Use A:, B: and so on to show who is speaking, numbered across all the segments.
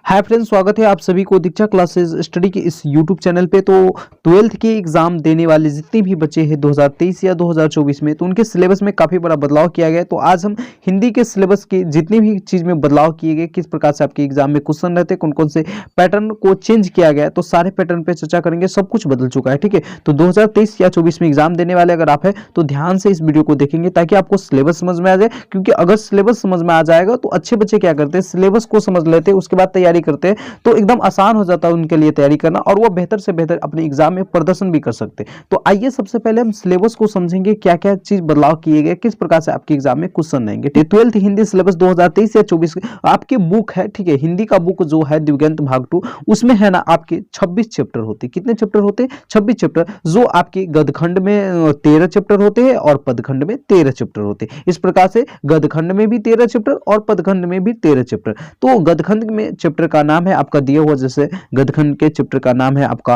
A: Hi friends, स्वागत है आप सभी को दीक्षा क्लासेस स्टडी के इस यूट्यूब चैनल पे। तो 12th के एग्जाम देने वाले जितने भी बच्चे हैं 2023 या 2024 में, तो उनके सिलेबस में काफ़ी बड़ा बदलाव किया गया है। तो आज हम हिंदी के सिलेबस के जितने भी चीज़ में बदलाव किए गए, किस प्रकार से आपके एग्जाम में क्वेश्चन रहते हैं, कौन कौन से पैटर्न को चेंज किया गया है, तो सारे पैटर्न पर चर्चा करेंगे। सब कुछ बदल चुका है, ठीक है। तो 2023 या 24 में एग्जाम देने वाले अगर आप है तो ध्यान से इस वीडियो को देखेंगे ताकि आपको सिलेबस समझ में आ जाए। क्योंकि अगर सिलेबस समझ में आ जाएगा तो अच्छे बच्चे क्या करते हैं, सिलेबस को समझ लेते हैं, उसके बाद तैयारी करते हैं, तो एकदम आसान हो जाता है उनके लिए तैयारी करना, और वो बेहतर से बेहतर अपने एग्जाम में प्रदर्शन भी कर सकते हैं। तो आइए सबसे पहले हम सिलेबस को समझेंगे, क्या क्या चीज बदलाव किए गए, किस प्रकार से आपके एग्जाम में क्वेश्चन रहेंगे। 12th हिंदी सिलेबस 2023 या 24 आपकी बुक है, ठीक है। हिंदी का बुक जो है दिव्यंत भाग 2, उसमें है ना आपके 26 चैप्टर होते। कितने चैप्टर होते? 26 चैप्टर, जो आपके गदखंड में 13 चैप्टर होते हैं और पदखंड में 13 चैप्टर होते हैं। इस प्रकार से गदखंड में भी 13 चैप्टर और पदखंड में भी 13 चैप्टर। तो गदखंड में चैप्टर का नाम है आपका दिया हुआ, जैसे गदखंड के चैप्टर का नाम है आपका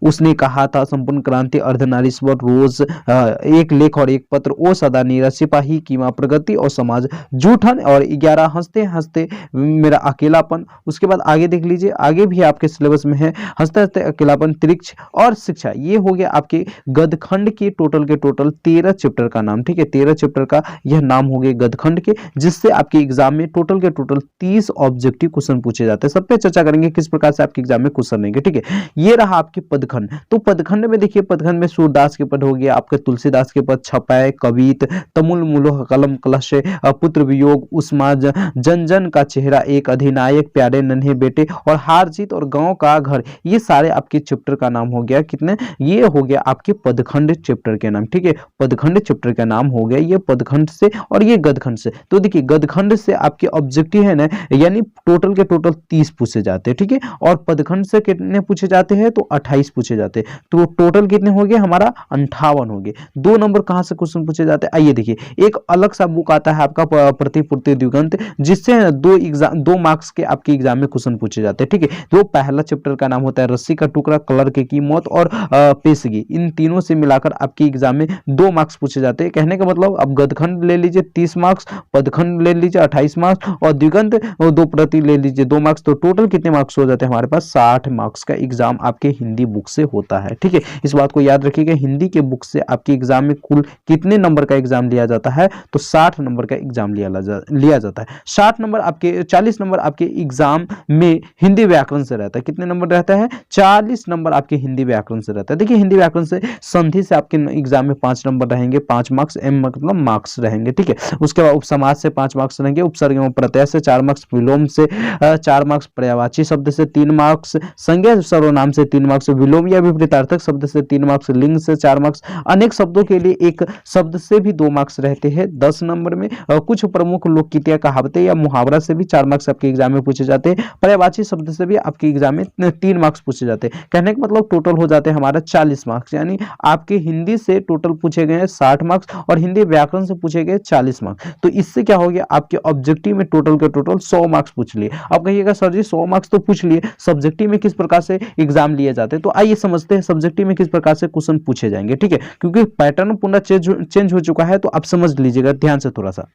A: उसने कहा था, संपूर्ण क्रांति, अर्धनारीश्वर, रोज, एक लेख और एक पत्र, ओ सदा नीरज, सिपाही, कीमा, प्रगति और समाज, जूठन, और 11 हंसते हंसते मेरा अकेलापन। उसके बाद आगे देख लीजिए, आगे भी आपके सिलेबस में है हंसते हंसते अकेलापन, त्रिक्ष और शिक्षा। ये हो गया आपके गदखंड के टोटल 13 चैप्टर का नाम, ठीक है। 13 चैप्टर का यह नाम हो गए गदखंड के, जिससे आपके एग्जाम में टोटल 30 ऑब्जेक्टिव क्वेश्चन पूछे जाते हैं। सब पे चर्चा करेंगे किस प्रकार से आपके एग्जाम में क्वेश्चन रहेंगे, ठीक है। ये रहा आपके पदखंड। तो पदखंड में देखिए, पदखंड में सूरदास के पद हो गया, आपके तुलसीदास के पद, छपाए, कवित, तमुल मुलोह, कलम कलश, पुत्र वियोग, उस्मा, जन जन का चेहरा, एक अधिनायक, प्यारे नन्हे बेटे, और हार जीत, और गांव का घर। ये सारे आपके चैप्टर का नाम हो गया। कितने? ये हो गया आपके पदखंड चैप्टर के नाम, ठीक है। पदखंड चैप्टर का नाम हो गया ये पदखंड से, और ये गदखंड से। तो देखिए, गदखंड से आपके ऑब्जेक्टिव है ना, यानी टोटल 30 पूछे जाते हैं, ठीक है। और पदखंड से कितने पूछे जाते हैं? तो 28 पूछे जाते हैं। तो टोटल कितने हो गए हमारा? 58 हो गए। 2 नंबर कहां से क्वेश्चन पूछे जाते हैं? आइए देखिए, एक अलग सा बुक आता है आपका प्रतिपूर्ति दिगंत, जिससे 2 मार्क्स के आपके एग्जाम में क्वेश्चन पूछे जाते हैं, ठीक है। तो पहला चैप्टर का नाम होता है रस्सी का टुकड़ा, क्लर्क की मौत और पेशगी। इन तीनों से मिलाकर आपके एग्जाम में 2 मार्क्स पूछे जाते हैं। कहने का मतलब, अब गदखंड ले लीजिए 30 मार्क्स, पदखंड ले लीजिए 28 मार्क्स, और दिगंत 2 प्रति ले लीजिए 2 मार्क्स। तो टोटल कितने मार्क्स हो जाते हैं हमारे पास? 60 मार्क्स का एग्जाम आपके हिंदी बुक से होता है, ठीक है। इस बात को याद रखिएगा, हिंदी के बुक से आपके एग्जाम में कुल कितने नंबर का एग्जाम लिया जाता है? तो 60 नंबर का एग्जाम लिया जाता है। 60 नंबर आपके 40 नंबर आपके एग्जाम में हिंदी व्याकरण से रहता है। कितने नंबर रहता है? 40 नंबर आपके हिंदी व्याकरण से रहता है। देखिए, हिंदी व्याकरण से संधि से आपके एग्जाम में 5 नंबर रहेंगे, 5 मार्क्स, एम मतलब मार्क्स रहेंगे, ठीक है। उसके बाद उपसमाज से 5 मार्क्स रहेंगे, उपसर्ग एवं प्रत्यय से 4 मार्क्स, विलोम से 4 मार्क्स, पर्यायवाची शब्द से 3 मार्क्स, संज्ञा सर्वनाम से 3 मार्क्स, विलोम या विपरीतार्थक शब्द से 3 मार्क्स, लिंग से 4 मार्क्स, अनेक शब्दों के लिए एक शब्द से भी 2 मार्क्स रहते हैं 10 नंबर में। कुछ प्रमुख लोकगीतियां, कहावतें या मुहावरा से भी 4 मार्क्स आपके एग्जाम में पूछे जाते हैं। पर्यायवाची शब्द से भी आपके एग्जाम में 3 मार्क्स पूछे जाते हैं। कहने का मतलब टोटल हो जाते हैं हमारा 40 मार्क्स, यानी आपके हिंदी से टोटल पूछे गए हैं 60 मार्क्स और हिंदी व्याकरण से पूछे गए 40 मार्क्स। तो इससे क्या हो गया, आपके ऑब्जेक्टिव में टोटल 100 मार्क्स पूछ लिए। अब कहिएगा सर जी 100 मार्क्स तो पूछ लिए, सब्जेक्टिव में किस प्रकार से एग्जाम लिए जाते हैं? तो आइए समझते हैं सब्जेक्टिव में किस प्रकार से क्वेश्चन पूछे जाएंगे, ठीक है। क्योंकि पैटर्न पूरा चेंज हो चुका है, तो आप समझ लीजिएगा ध्यान से थोड़ा सा।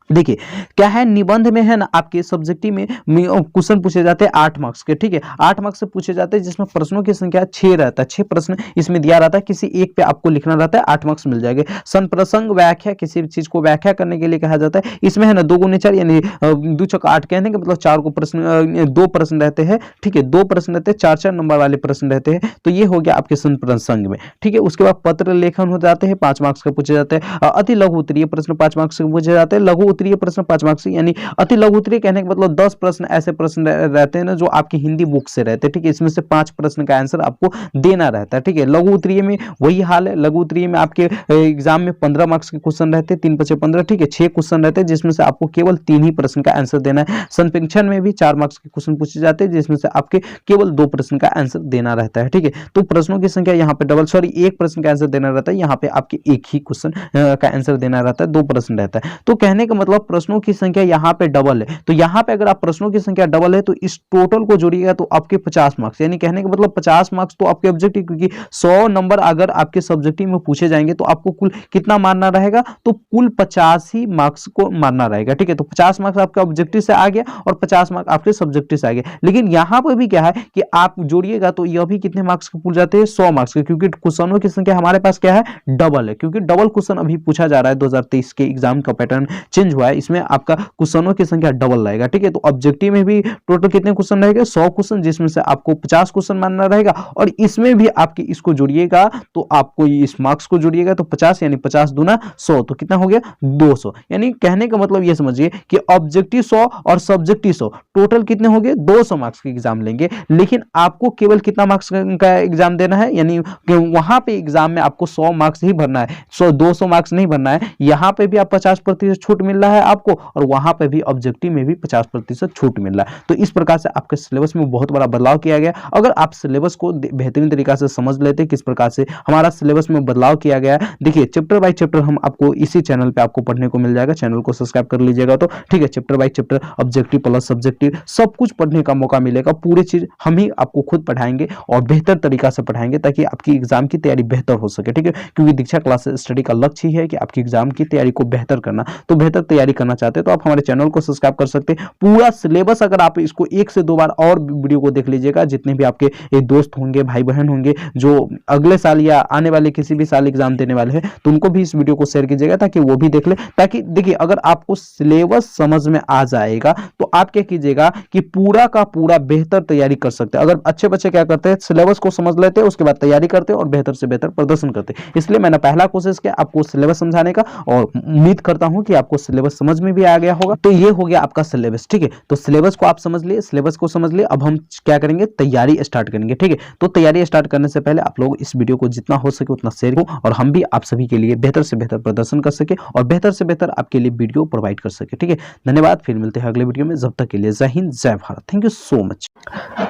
A: देखिए क्या है, निबंध में है ना आपके सब्जेक्टिव में क्वेश्चन पूछे जाते हैं 8 मार्क्स के, ठीक है। 8 मार्क्स से पूछे जाते हैं, जिसमें प्रश्नों की संख्या 6 रहता है। 6 प्रश्न इसमें दिया रहता है, किसी एक पे आपको लिखना रहता है, 8 मार्क्स मिल जाएंगे। संप्रसंग व्याख्या, किसी भी चीज को व्याख्या करने के लिए कहा जाता है। इसमें है ना 2 गुने 4 यानी 2 चौक 8, कहने का मतलब 4 को प्रश्न 2 प्रश्न रहते हैं, ठीक है। 2 प्रश्न रहते हैं, 4 नंबर वाले प्रश्न रहते हैं। तो ये हो गया आपके संप्रसंग में, ठीक है। उसके बाद पत्र लेखन हो जाते हैं, 5 मार्क्स का पूछे जाते हैं। अति लघु उत्तरीय प्रश्न 5 मार्क्स के पूछे जाते हैं। लघु उत्तरीय प्रश्न 5 मार्क्स, यानी अति लघु उत्तरीय कहने का मतलब 10 प्रश्न ऐसे प्रश्न रहते हैं ना जो आपकी हिंदी बुक से रहते हैं, ठीक है। इसमें से 5 प्रश्न का आंसर आपको देना रहता है, ठीक है। लघु उत्तरीय में वही हाल है। लघु उत्तरीय में आपके एग्जाम में 15 मार्क्स के क्वेश्चन रहते हैं, 3 × 5 = 15, ठीक है। 6 क्वेश्चन रहते हैं, जिसमें से आपको केवल 3 ही प्रश्न का आंसर देना है। संप्रेक्षण में भी 4 मार्क्स के क्वेश्चन पूछे जाते हैं, जिसमें से आपके केवल 2 प्रश्न का आंसर देना रहता है, ठीक है। तो प्रश्नों की संख्या यहाँ पे एक प्रश्न का आंसर देना रहता है, यहाँ पे आपके एक ही क्वेश्चन का आंसर देना रहता है, 2 प्रश्न रहता है। तो कहने का मतलब प्रश्नों की संख्या यहाँ पे डबल है, तो यहाँ पे अगर आप प्रश्नों की संख्या डबल है तो इस टोटल को जोड़िएगा तो आपके 50 मार्क्स, यानी कहने का मतलब 50 मार्क्स तो आपके ऑब्जेक्टिव, क्योंकि 100 नंबर अगर आपके सब्जेक्टिव में पूछे जाएंगे तो आपको कुल कितना मारना रहेगा, तो कुल 50 ही मार्क्स को मारना रहेगा। ठीक है, तो 50 मार्क्स आपका ऑब्जेक्टिव से आ गया और 50 मार्क्स आपके सब्जेक्टिव से आ गया। लेकिन यहां पर भी क्या है कि आप जोड़िएगा तो यह भी कितने मार्क्स के पूछ जाते हैं, 100 मार्क्स के, क्योंकि क्वेश्चनों की संख्या हमारे पास क्या है, डबल है, क्योंकि डबल क्वेश्चन अभी पूछा जा रहा है। 2023 के एग्जाम का पैटर्न चेंज हुआ है, इसमें आपका क्वेश्चनों की संख्या डबल रहेगा। ठीक है, तो ऑब्जेक्टिव में भी टोटल कितने क्वेश्चन रहेंगे, 100 क्वेश्चन, जिसमें से आपको 50 क्वेश्चन मानना रहेगा, और इसमें भी आपके इसको जोड़िएगा तो आपको इस मार्क्स को जोड़िएगा तो 50, यानी 50 दूना 100, तो कितना हो गया 200। यानी कहने का मतलब ये समझिए कि ऑब्जेक्टिव 100 और सब्जेक्टिव 100, टोटल कितने हो गए, 200 मार्क्स के एग्जाम लेंगे। लेकिन आपको केवल कितना मार्क्स का एग्जाम देना है, यानी वहां पे एग्जाम में आपको 100 मार्क्स ही भरना है, 200 मार्क्स नहीं भरना है। यहां पे भी आप 50% छूट मिल रहा है आपको, और वहां पे भी ऑब्जेक्टिव में भी 50% छूट मिल रहा है। तो इस प्रकार से आपके सिलेबस में बहुत बड़ा बदलाव किया गया। अगर आप सिलेबस को बेहतरीन तरीका से समझ लेते किस प्रकार से हमारा सिलेबस में बदलाव किया गया है, देखिए चैप्टर बाय चैप्टर हम आपको इसी चैनल पे आपको पढ़ने को मिल जाएगा। चैनल को सब्सक्राइब कर लीजिएगा तो ठीक है, chapter by chapter, objective plus subjective, सब कुछ पढ़ने का मौका मिलेगा। पूरी चीज हम ही आपको खुद पढ़ाएंगे और बेहतर तरीका से पढ़ाएंगे, ताकि आपकी एग्जाम की तैयारी बेहतर हो सके। ठीक है, क्योंकि दीक्षा क्लासेस स्टडी का लक्ष्य ही है कि आपकी एग्जाम की तैयारी को बेहतर करना। तो बेहतर तैयारी करना चाहते हैं तो आप हमारे चैनल को सब्सक्राइब कर सकते हैं। पूरा सिलेबस अगर आप इसको 1 से 2 बार और वीडियो को देख लीजिएगा, जितने भी आपके दोस्त होंगे, भाई बहन होंगे जो अगले साल या आने वाले किसी भी साल एग्जाम देने वाले हैं, तो उनको भी इस वीडियो को शेयर कीजिएगा ताकि वो भी देख ले। ताकि देखिए, अगर आपको सिलेबस समझ में आ जाएगा तो आप क्या कीजिएगा कि पूरा का पूरा बेहतर तैयारी कर सकते हैं। अगर अच्छे बच्चे क्या करते हैं, सिलेबस को समझ लेते हैं, उसके बाद तैयारी करते हैं और बेहतर से बेहतर प्रदर्शन करते हैं। इसलिए मैंने पहला कोशिश किया आपको सिलेबस समझाने का, और उम्मीद करता हूं कि आपको सिलेबस समझ में भी आ गया होगा। तो ये हो गया आपका सिलेबस। ठीक है, तो सिलेबस को आप समझ लिए, सिलेबस को समझ लिए, अब हम क्या करेंगे, तैयारी स्टार्ट करेंगे। ठीक है, तो तैयारी स्टार्ट करने से पहले आप लोग इस वीडियो को जितना हो सके उतना शेयर करो, और हम भी आप सभी के लिए बेहतर से बेहतर प्रदर्शन कर सके और बेहतर से बेहतर आपके लिए वीडियो प्रोवाइड कर सके। ठीक है, धन्यवाद, फिर मिलते हैं अगले वीडियो में। जब तक के लिए जय हिंद, जय Bharat, thank you so much.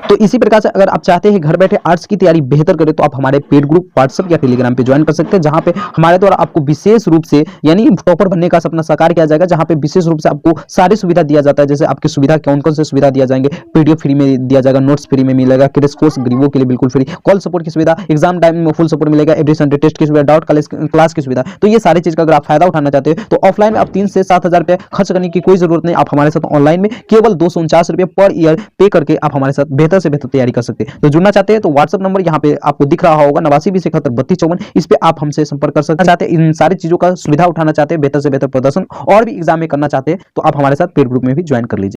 A: तो इसी प्रकार से अगर आप चाहते हैं घर बैठे आर्ट्स की तैयारी बेहतर करें तो आप हमारे पेड ग्रुप व्हाट्सएप या टेलीग्राम पे ज्वाइन कर सकते हैं, जहां पे हमारे द्वारा आपको विशेष रूप से यानी टॉपर बनने का सपना साकार किया जाएगा, जहां पे विशेष रूप से आपको सारी सुविधा दिया जाता है। जैसे आपकी सुविधा कौन कौन से सुविधा दिया जाएंगे, पीडीएफ फ्री में दिया जाएगा, नोट्स फ्री में मिलेगा, क्रैश कोर्स गरीबों के लिए बिल्कुल फ्री, कॉल सपोर्ट की सुविधा, एग्जाम टाइम में फुल सपोर्ट मिलेगा, एवरी संडे टेस्ट की सुविधा, डाउट क्लास की सुविधा। तो ये सारी चीज का अगर आप फायदा उठाना चाहते हैं तो ऑफलाइन में आप 3 से 7 हजार रुपए खर्च करने की कोई जरूरत नहीं। आप हमारे साथ ऑनलाइन में केवल 249 रुपए पर ईयर पे करके आप हमारे साथ बेहतर से बेहतर तैयारी कर सकते हैं। तो जुड़ना चाहते हैं तो व्हाट्सएप नंबर यहाँ पे आपको दिख रहा होगा 8920713254, इस पे आप हमसे संपर्क कर सकते हैं। इन सारी चीजों का सुविधा उठाना चाहते हैं, बेहतर से बेहतर प्रदर्शन और भी एग्जाम में करना चाहते हैं तो आप हमारे साथ पेड ग्रुप में भी ज्वाइन कर लीजिए।